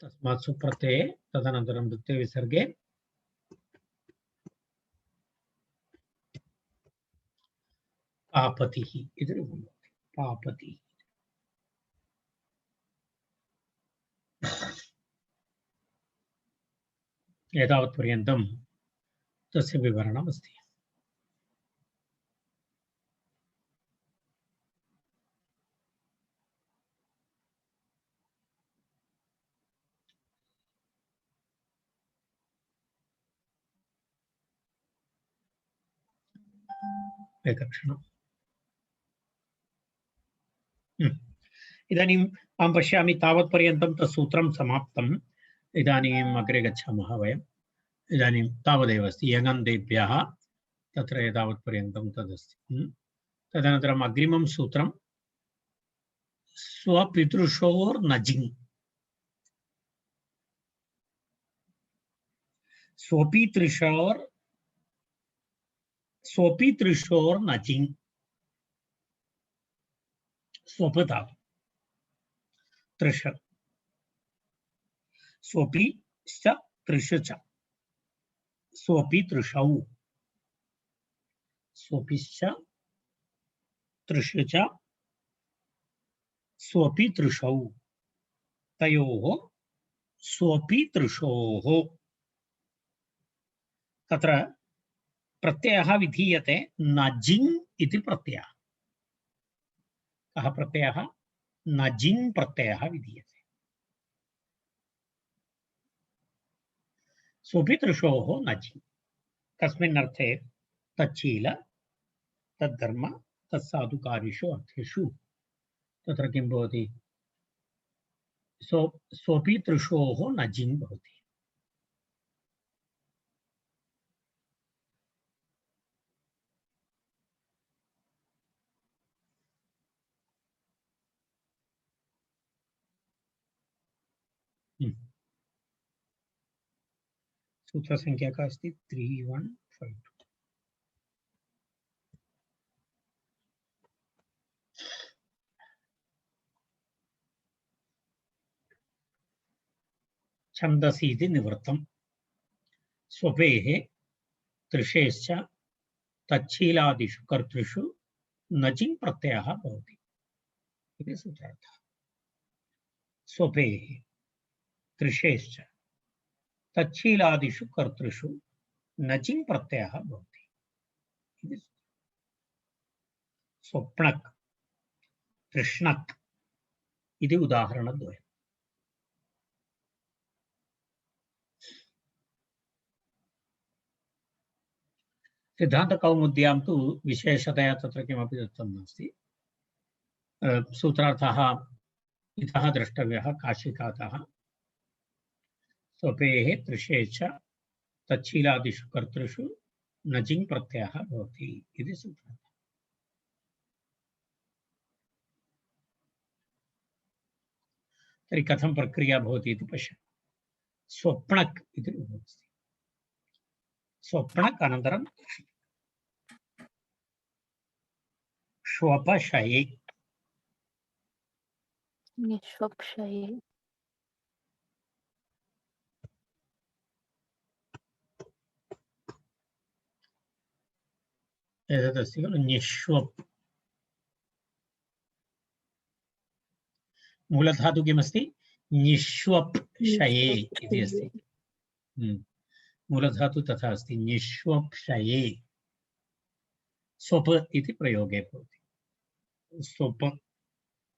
[SPEAKER 2] तस्मात् सुप्रत्यये तदनन्तरं द्वितीयविसर्गे पापतिः इति रूपं भवति पापतिः एतावत्पर्यन्तं तस्य विवरणमस्ति एकक्षणम् इदानीम् अहं पश्यामि तावत्पर्यन्तं तत् सूत्रं समाप्तम् इदानीम् अग्रे गच्छामः वयम् इदानीं तावदेव अस्ति यङन्तेभ्यः तत्र एतावत्पर्यन्तं तदस्ति तदनन्तरम् अग्रिमं सूत्रं स्वपितृशोर्नजिङ् स्वपितृशोर्नजिङ् स्वपदा तृष स्वपि च तृष च स्वपितृषौ स्वपिश्च तृष च स्वपितृषौ तयोः स्वपितृषोः तत्र प्रत्ययः विधीयते नजिङ् इति प्रत्ययः कः प्रत्ययः नजिङ् प्रत्ययः विधीयते स्वपितृषोः नजिङ् कस्मिन् अर्थे तच्छील तद्धर्म तत्साधुकार्येषु अर्थेषु तत्र किं भवति स्वपितृषोः नजिङ् भवति सूत्रसङ्ख्या का अस्ति 3152 छन्दसि इति निवृत्तं स्वपेः तृषेश्च तच्छीलादिषु कर्तृषु नजिङ् प्रत्ययः भवति इति सूत्रार्थः स्वपेः तृषेश्च तच्छीलादिषु कर्तृषु नजिङ् प्रत्ययः भवति इति स्वप्नक् तृष्णक् इति उदाहरणद्वयम् सिद्धान्तकौमुद्यां तु विशेषतया तत्र किमपि दत्तं नास्ति सूत्रार्थः इतः द्रष्टव्यः काशिकातः स्वपेः तृषेश्च तच्छीलादिषु कर्तृषु नजिङ् प्रत्ययः भवति इति सूत्रार्थः तर्हि कथं प्रक्रिया भवति इति पश्यामः स्वप्नक् इति रूपमस्ति। स्वप्नक् अनन्तरं श्वपशये।
[SPEAKER 1] निष्वक्षये।
[SPEAKER 2] एतदस्ति खलु निष्वप्। मूलधातु किमस्ति? निष्वप्शये इति अस्ति। मूलधातु तथा अस्ति, निष्वप्शये। स्वप इति प्रयोगे भवति, स्वप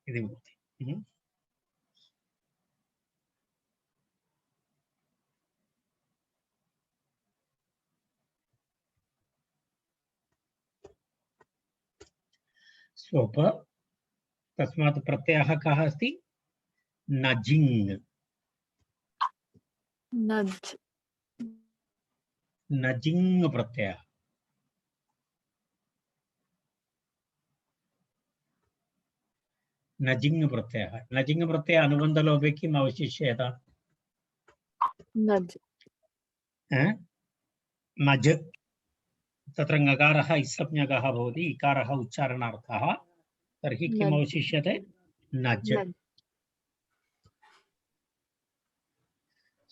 [SPEAKER 2] इति भवति। स्वप, तस्मात् प्रत्ययः कः अस्ति? नजिङ्।
[SPEAKER 1] नज्।
[SPEAKER 2] नजिङ् प्रत्ययः। नजिङ् प्रत्ययः। नजिङ् प्रत्यय अनुबन्धलोपे किम् अवशिष्येत?
[SPEAKER 1] नज्।
[SPEAKER 2] नज्। तत्र ङकारः इत्संज्ञकः भवति, इकारः उच्चारणार्थः, तर्हि किम् अवशिष्यते? नज्।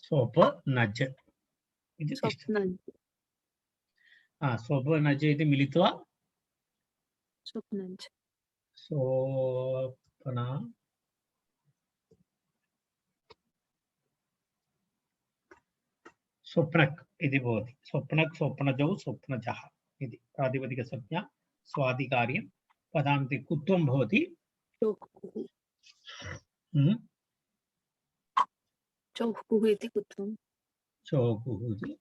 [SPEAKER 2] स्वप नज् इति तिष्ठति। स्वप नज् इति मिलित्वा
[SPEAKER 1] स्वप्नज्।
[SPEAKER 2] स्वप्न स्वप्नक् इति भवति। स्वप्नक्, स्वप्नजौ, स्वप्नजः इति प्रातिपदिकसंज्ञा स्वादिकार्यं। पदान्ते कुत्वं भवति?
[SPEAKER 1] चौकुः इति कुत्वं।
[SPEAKER 2] चौकुः इति।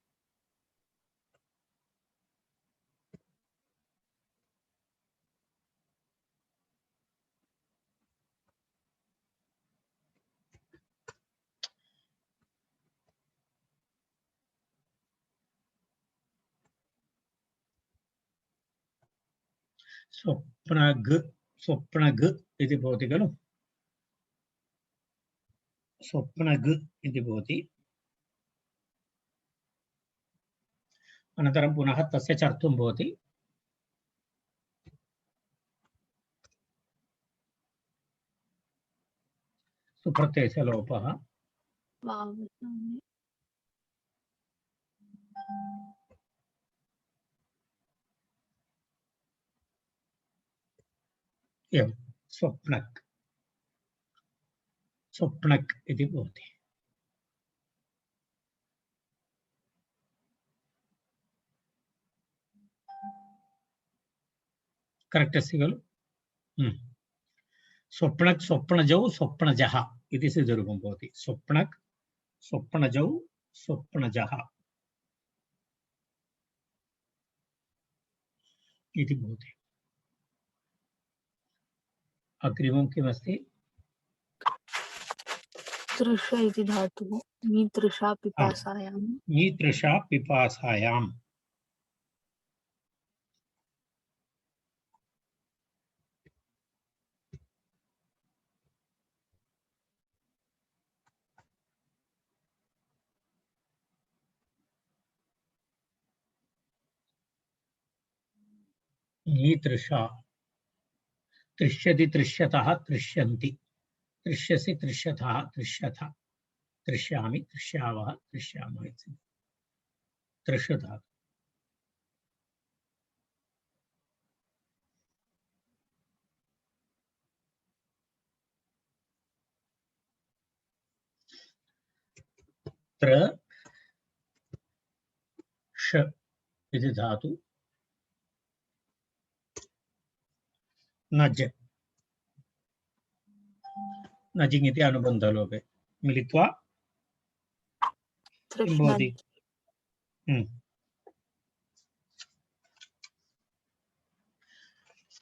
[SPEAKER 2] स्वप्नग्, स्वप्नग् इति भवति खलु। स्वप्नग् इति भवति। अनन्तरं पुनः तस्य चर्तुं भवति। सुप्रत्ययस्य लोपः। एवं स्वप्नक्, स्वप्नक् इति भवति। करेक्ट् अस्ति खलु? स्वप्नक्, स्वप्नजौ, स्वप्नजः इति सिद्धरूपं भवति। स्वप्नक्, स्वप्नजौ, स्वप्नजः इति भवति। अग्रिमं किमस्ति?
[SPEAKER 1] तृष इति धातुः। नीतृषा पिपासायां।
[SPEAKER 2] नीतृषा पिपासायाम्। नीतृषा। तृष्यति, तृष्यतः, तृष्यन्ति। तृष्यसि, तृष्यतः, तृष्यथ। तृष्यामि, तृष्यावः, तृष्यामः इति। तृषधातु। त्र ष इति धातु। नज्, नजिङ् इति अनुबन्धलोपे मिलित्वा किं भवति?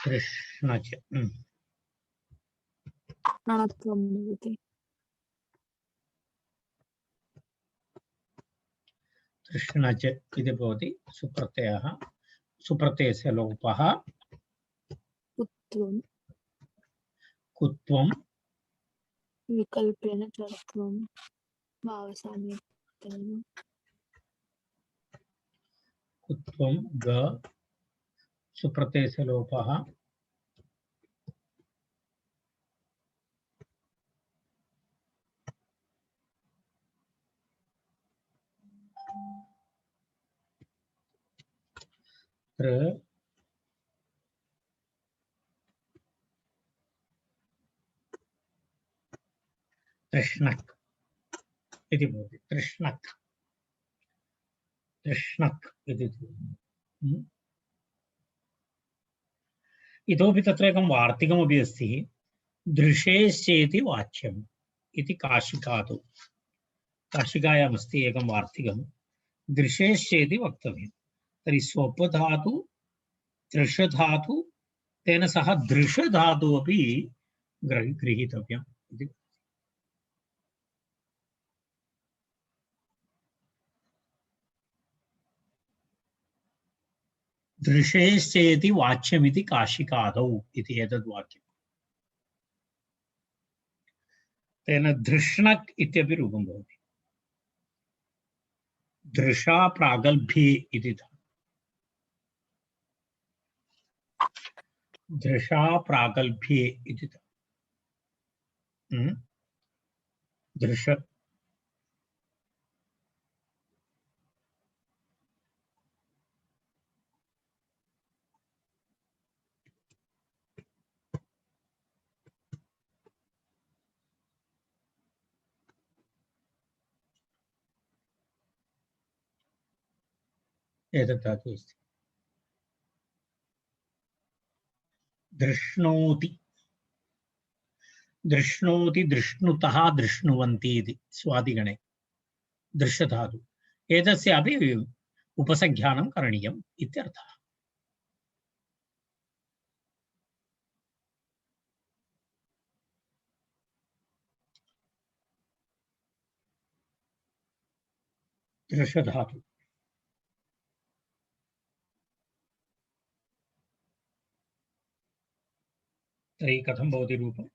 [SPEAKER 2] तृष्णज्।
[SPEAKER 1] णत्वं भवति।
[SPEAKER 2] तृष्णज् इति भवति। सुप्रत्ययः, सुप्रत्ययस्य लोपः।
[SPEAKER 1] कुत्वं।
[SPEAKER 2] कुत्वं।
[SPEAKER 1] विकल्पेन चर्त्वं। वावसाने। तेन
[SPEAKER 2] कुत्वं ग सुप्रत्ययस्य लोपः तृष्णक् इति भवति। तृष्णक् तृष्णक् इति। इतोपि तत्र एकं वार्तिकमपि अस्ति। दृशेश्चेति वाच्यम् इति काशिकादौ। काशिकायामस्ति एकं वार्तिकं। दृशेश्चेति वक्तव्यं। तर्हि स्वपधातु दृशधातु तेन सह दृशधातु अपि गृहीतव्यम् इति। दृशेश्चेति वाच्यमिति काशिकादौ इति एतद् वाक्यम्। तेन धृष्णक् इत्यपि रूपं भवति। दृशा प्रागल्भ्ये इति दृशा प्रागल्भ्ये इति दृश एतत् धातुः अस्ति। दृष्णोति दृष्णोति दृष्णुतः दृष्णुवन्ति इति स्वादिगणे दृश्यधातु। एतस्यापि उपसंख्यानं करणीयम् इत्यर्थः। दृश्यधातु तर्हि कथं भवति रूपम्?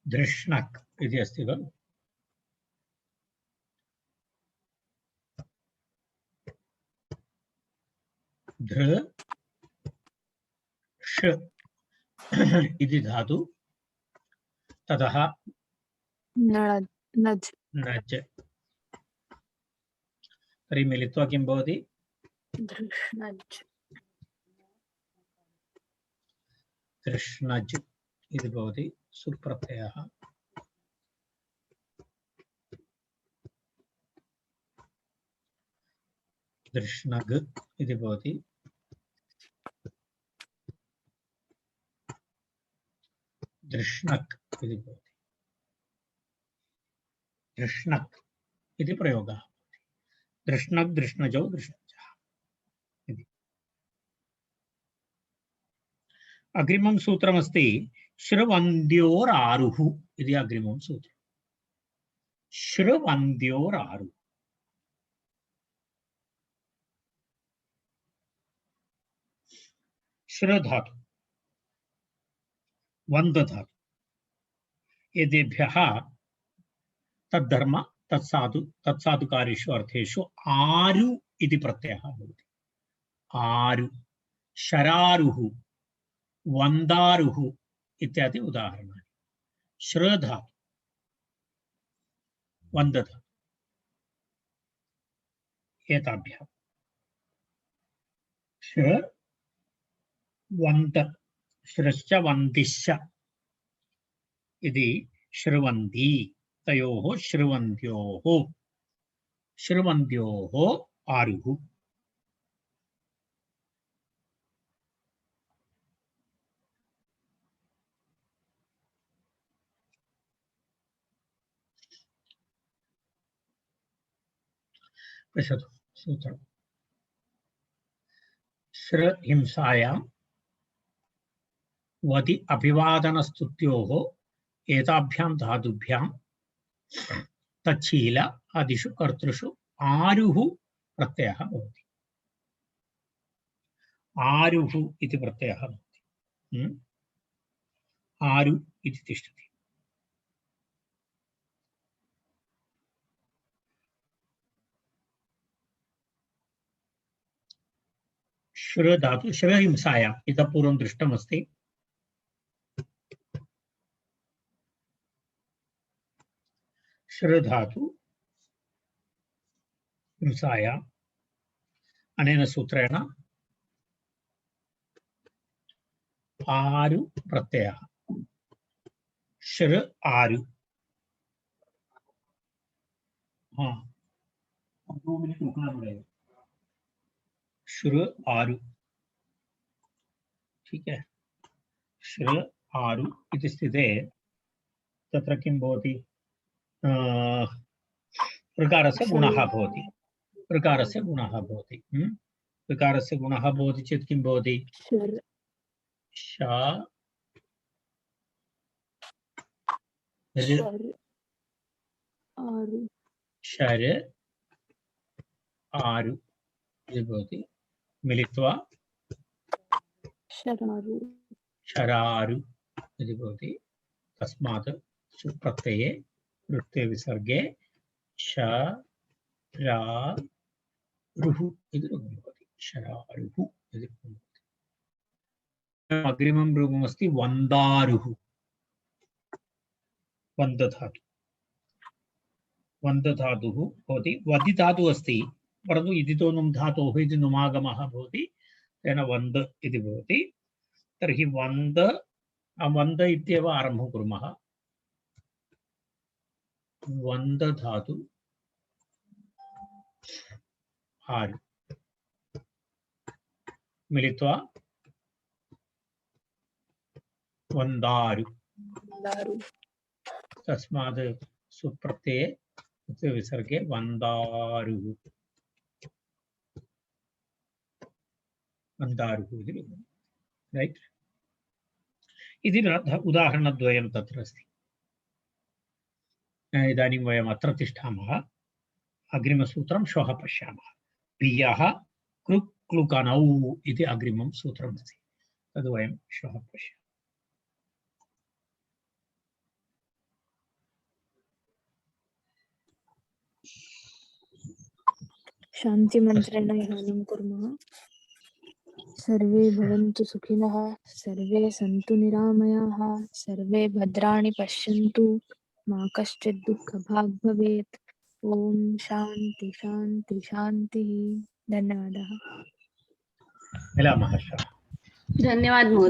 [SPEAKER 2] दृष्णक् इति अस्ति खलु। दृश इति धातु ततः
[SPEAKER 1] नज्
[SPEAKER 2] नज्। तर्हि मिलित्वा किं भवति?
[SPEAKER 1] धृष्णज्
[SPEAKER 2] दृष्णज् इति भवति। सुप्रत्ययः दृष्णग् इति भवति। दृष्णक् इति भवति। दृष्णक् इति प्रयोगः। दृष्णक् दृष्णजौ दृष्णजः इति। अग्रिमं सूत्रमस्ति श्रवन्द्योरारुः इति अग्रिमं सूत्रम्। श्रवन्द्योरारुः श्रधातु वन्दधातु एतेभ्यः तद्धर्म तत्साधु तत्साधुकार्येषु अर्थेषु आरु इति प्रत्ययः भवति। आरु शरारुः वन्दारुः इत्यादि उदाहरणानि। श्रधातु वन्दधातु एताभ्यः श्र वन्द श्रश्च वन्दिश्च इति श्रवन्ति तयोः श्रवन्त्योः आरुः। पश्यतु सूत्रम्। श्र हिंसायां वदि अभिवादनस्तुत्योः एताभ्यां धातुभ्यां तच्छील आदिषु कर्तृषु आरुः प्रत्ययः भवति। आरुः इति प्रत्ययः भवति। आरु इति तिष्ठति। श्र धातु श्रहिंसायाम् इतः पूर्वं दृष्टमस्ति। श्र धातु हिंसायाम् अनेन सूत्रेण आरु प्रत्ययः श्र आरु। हाँ, 2 मिनट रुकना पड़ेगा। श्र आरु, ठीक है। श्र आरु इति स्थिते तत्र किं भवति? ऋकारस्य गुणः भवति। ऋकारस्य गुणः भवति। ऋकारस्य गुणः भवति चेत् किं भवति?
[SPEAKER 1] शर
[SPEAKER 2] शा
[SPEAKER 1] शर आरु
[SPEAKER 2] शर आरु इति भवति। मिलित्वा
[SPEAKER 1] शरारु
[SPEAKER 2] शरारु इति भवति। तस्मात् सुप्रत्यये वृत्ते विसर्गे शरारुः इति रूपं भवति। शरारुः इति रूपं भवति। अग्रिमं रूपमस्ति वन्दारुः। वन्दधातु, वन्दधातुः भवति। वदि धातुः अस्ति परन्तु इदितो नुम् धातोः इति नुमागमः भवति, तेन वन्द इति भवति। तर्हि वन्द वन्द इत्येव आरम्भं कुर्मः। वन्दधातु आरु मिलित्वा वन्दारु।
[SPEAKER 1] दारु
[SPEAKER 2] तस्मात् सुप्रत्यये विसर्गे वन्दारुः। वन्दारुः इति रूपं, रैट्। इति उदाहरणद्वयं तत्र अस्ति। इदानीं वयम् अत्र तिष्ठामः। अग्रिमसूत्रं श्वः पश्यामः। प्रियः कृक्लुकनौ इति अग्रिमं सूत्रमस्ति, तद् वयं श्वः पश्यामः।
[SPEAKER 1] शान्तिमन्त्रेण ध्यानं कुर्मः। सर्वे भवन्तु सुखिनः, सर्वे सन्तु निरामयाः, सर्वे भद्राणि पश्यन्तु, मा कश्चित् दुःखभाग् भवेत्। ओम शांति शांति शांति। धन्यवादः।
[SPEAKER 2] मिलामः श्वः।
[SPEAKER 3] धन्यवाद महोदय।